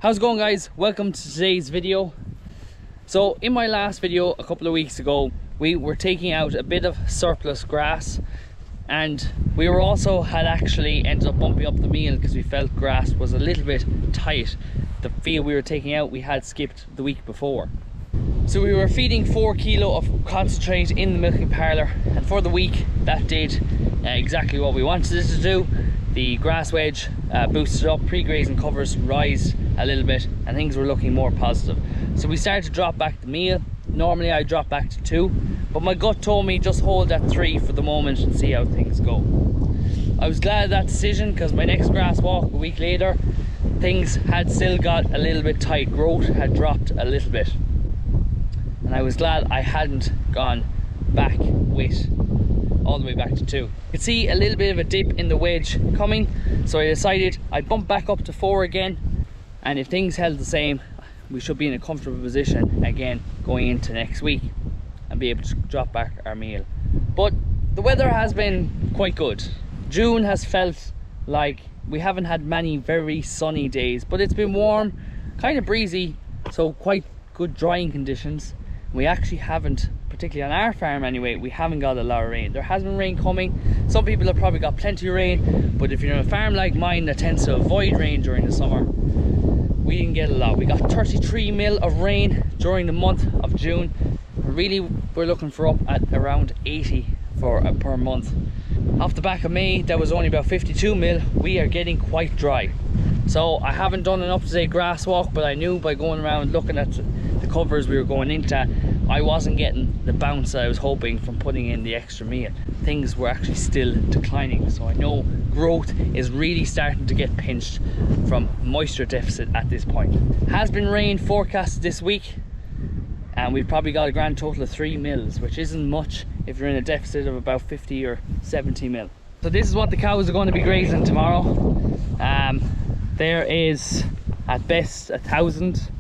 How's it going, guys? Welcome to today's video. So in my last video a couple of weeks ago, we were taking out a bit of surplus grass, and we had actually ended up bumping up the meal because we felt grass was a little bit tight. The field we were taking out we had skipped the week before. So we were feeding 4 kilo of concentrate in the milking parlour, and for the week that did exactly what we wanted it to do. The grass wedge boosted up, pre-grazing covers rise a little bit, and things were looking more positive. So we started to drop back the meal. Normally I drop back to 2, but my gut told me just hold at 3 for the moment and see how things go. I was glad of that decision because my next grass walk a week later, things had still got a little bit tight. Growth had dropped a little bit, and I was glad I hadn't gone back with all the way back to 2. You could see a little bit of a dip in the wedge coming, so I decided I'd bump back up to 4 again, and if things held the same, we should be in a comfortable position again going into next week and be able to drop back our meal. But the weather has been quite good. June has felt like we haven't had many very sunny days, but it's been warm, kind of breezy, so quite good drying conditions. We actually haven't, particularly on our farm anyway, we haven't got a lot of rain. There has been rain coming. Some people have probably got plenty of rain, but if you're in a farm like mine that tends to avoid rain during the summer, we didn't get a lot. We got 33 mil of rain during the month of June. Really, we're looking for up at around 80 per month. Off the back of May, that was only about 52 mil. We are getting quite dry. So I haven't done an up-to-date grass walk, but I knew by going around looking at the covers we were going into, I wasn't getting the bounce I was hoping from putting in the extra meal. Things were actually still declining, so I know growth is really starting to get pinched from moisture deficit at this point. Has been rain forecasted this week, and we've probably got a grand total of 3 mils, which isn't much if you're in a deficit of about 50 or 70 mil. So this is what the cows are going to be grazing tomorrow. There is at best 1,000,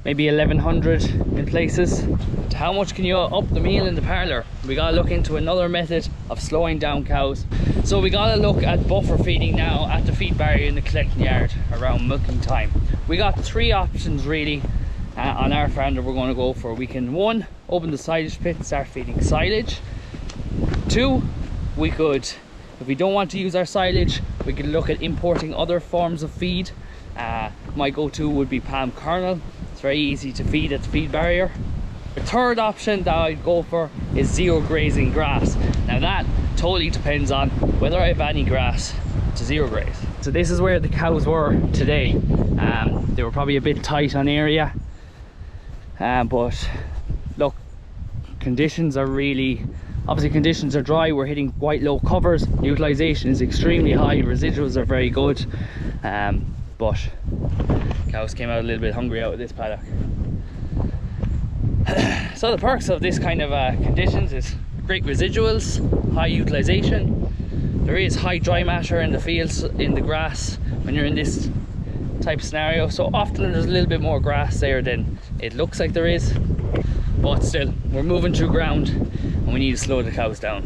maybe 1,100 in places. How much can you up the meal in the parlour? We gotta look into another method of slowing down cows. So we gotta look at buffer feeding now at the feed barrier in the collecting yard around milking time. We got 3 options really on our farm that we're going to go for. We can, 1, open the silage pit and start feeding silage. 2, we could, if we don't want to use our silage, we could look at importing other forms of feed. My go-to would be palm kernel. It's very easy to feed at the feed barrier. The third option that I'd go for is zero grazing grass. Now that totally depends on whether I have any grass to zero graze. So this is where the cows were today. They were probably a bit tight on area, but look, conditions are really, obviously conditions are dry. We're hitting quite low covers, utilization is extremely high, residuals are very good, but cows came out a little bit hungry out of this paddock. So the perks of this kind of conditions is great residuals, high utilization. There is high dry matter in the fields, in the grass, when you're in this type of scenario. So often there's a little bit more grass there than it looks like there is, but still we're moving through ground and we need to slow the cows down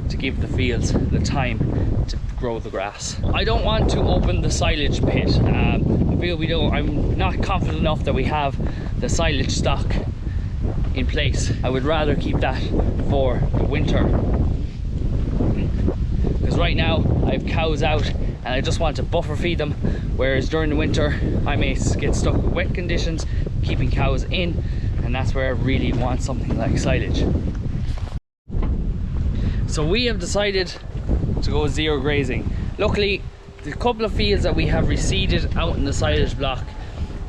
to give the fields the time to grow the grass. I don't want to open the silage pit. I feel I'm not confident enough that we have the silage stock in place. I would rather keep that for the winter, because right now I have cows out and I just want to buffer feed them, whereas during the winter I may get stuck with wet conditions keeping cows in, and that's where I really want something like silage. So we have decided to go zero grazing. Luckily the couple of fields that we have reseeded out in the silage block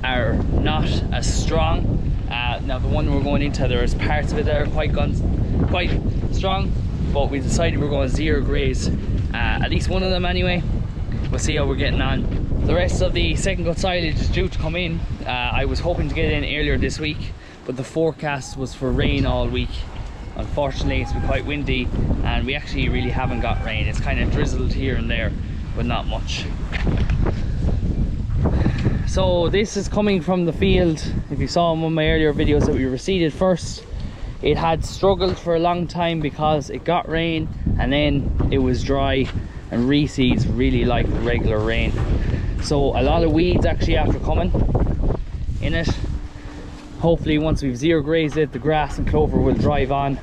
are not as strong. Now the one we're going into, there's parts of it that are quite strong, but we decided we're going zero graze, at least one of them anyway. We'll see how we're getting on. The rest of the second cut silage is due to come in. I was hoping to get it in earlier this week, but the forecast was for rain all week. Unfortunately it's been quite windy and we actually really haven't got rain. It's kind of drizzled here and there, but not much. So this is coming from the field. If you saw in one of my earlier videos that we reseeded first, it had struggled for a long time because it got rain and then it was dry, and reseeds really like regular rain. so a lot of weeds actually after coming in it. Hopefully once we've zero grazed it, the grass and clover will drive on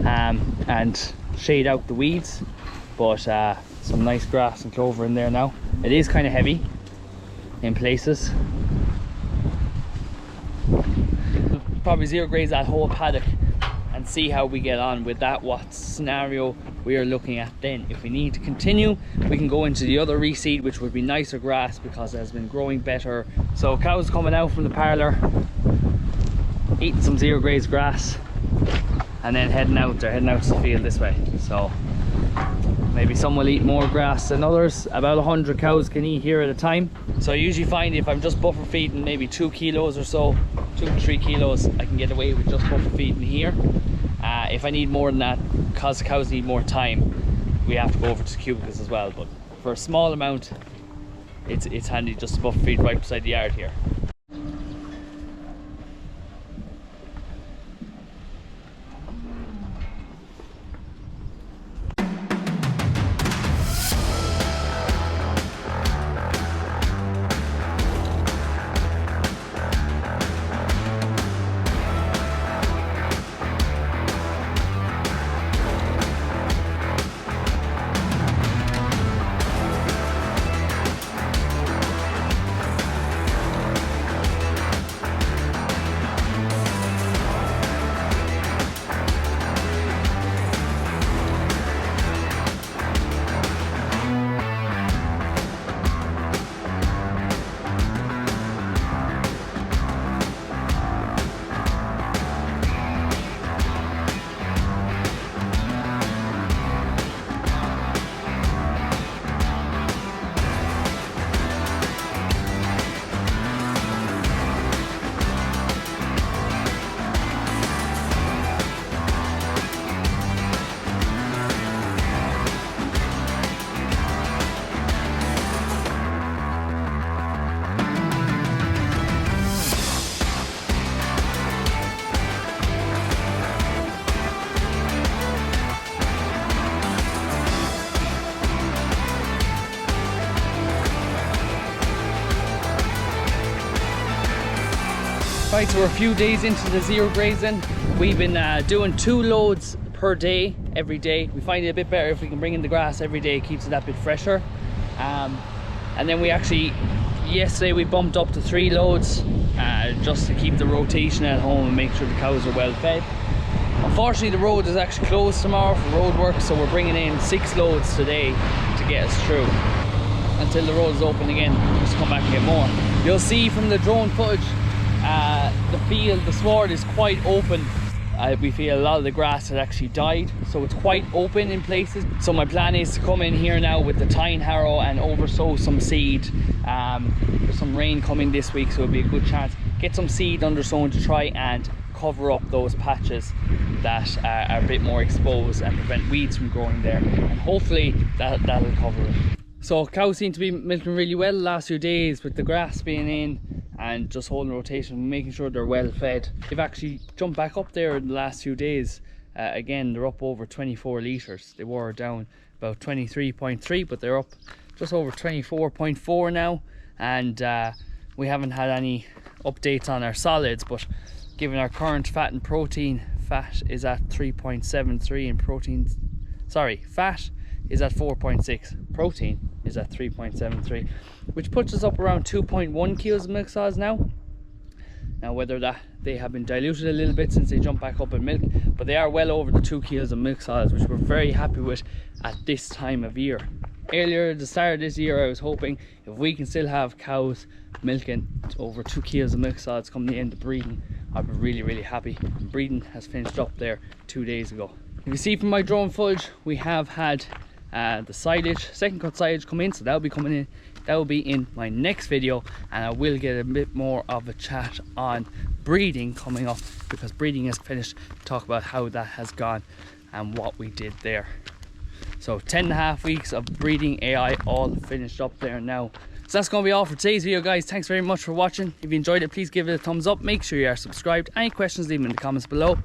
and shade out the weeds. But some nice grass and clover in there now. It is kind of heavy in places. Probably zero graze that whole paddock and see how we get on with that, what scenario we are looking at then. If we need to continue, we can go into the other reseed, which would be nicer grass because it has been growing better. So cows coming out from the parlour, eating some zero graze grass, and then heading out. They're heading out to the field this way. So maybe some will eat more grass than others. About 100 cows can eat here at a time. So I usually find if I'm just buffer feeding maybe 2 kilos or so, 2 to 3 kilos, I can get away with just buffer feeding here. If I need more than that, because the cows need more time, we have to go over to the cubicles as well. But for a small amount, it's handy just to buffer feed right beside the yard here. Right, so we're a few days into the zero grazing. We've been doing 2 loads per day, every day. We find it a bit better if we can bring in the grass every day, it keeps it that bit fresher. And then we actually, yesterday we bumped up to 3 loads just to keep the rotation at home and make sure the cows are well fed. Unfortunately, the road is actually closed tomorrow for road work, so we're bringing in 6 loads today to get us through until the road is open again, just come back and get more. You'll see from the drone footage, the field, the sward is quite open. We feel a lot of the grass has actually died, so it's quite open in places. So my plan is to come in here now with the tine harrow and oversow some seed. There's some rain coming this week, so it'll be a good chance. Get some seed undersown to try and cover up those patches that are a bit more exposed and prevent weeds from growing there, and hopefully that'll cover it. So cows seem to be milking really well the last few days with the grass being in and just holding rotation, making sure they're well fed. They've actually jumped back up there in the last few days. Again, they're up over 24 litres. They were down about 23.3, but they're up just over 24.4 now. And we haven't had any updates on our solids, but given our current fat and protein, fat is at 3.73 and protein, sorry, fat is at 4.6, protein is at 3.73, which puts us up around 2.1 kilos of milk solids now. Now whether that they have been diluted a little bit since they jumped back up in milk, but they are well over the 2 kilos of milk solids, which we're very happy with at this time of year. Earlier at the start of this year, I was hoping if we can still have cows milking over 2 kilos of milk solids come the end of breeding, I'd be really happy. Breeding has finished up there 2 days ago. You can see from my drone footage, we have had the silage, second cut silage come in, so that'll be coming in. That will be in my next video, and I will get a bit more of a chat on breeding coming up, because breeding is finished, talk about how that has gone and what we did there. So 10.5 weeks of breeding AI all finished up there now. So that's going to be all for today's video, guys. Thanks very much for watching. If you enjoyed it, please give it a thumbs up. Make sure you are subscribed. Any questions, leave them in the comments below.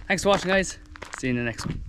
Thanks for watching, guys. See you in the next one.